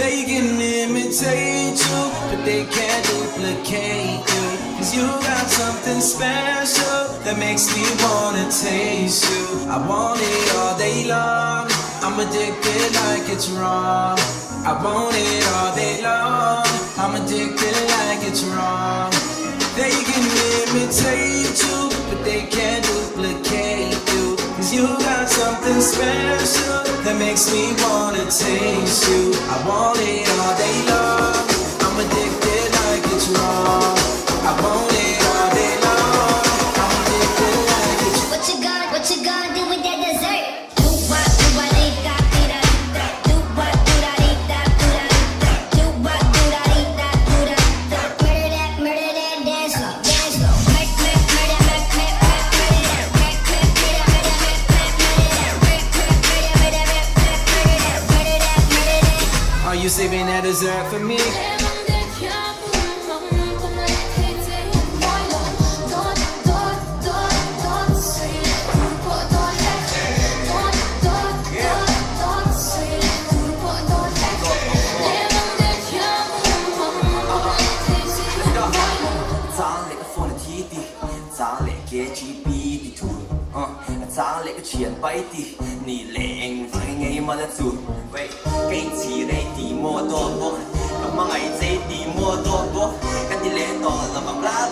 They can imitate you, but they can't duplicate you. Cause you got something special that makes me wanna taste you. I want it all day long, I'm addicted like it's wrong. I want it all day long, I'm addicted like it's wrong. They can imitate you, but they can't duplicate you. Cause you got something special that makes me wanna taste you. I want it all day long, I'm addicted like it's wrong. I want it all day long, I'm addicted like it's wrong. What you gonna do with that dessert? Do what, do da dee da, do what, do da dee da, do what, do da dee da, murder that dance floor, dance floor. Are you saving that dessert for me? Giá lệ cái chuyện bay thì nì lệnh phải ngay mà đã dù vậy cái chỉ này thì mua đồ bốc cả mà ngày giấy thì mua đồ bốc cái đi lệ đó là bằng lá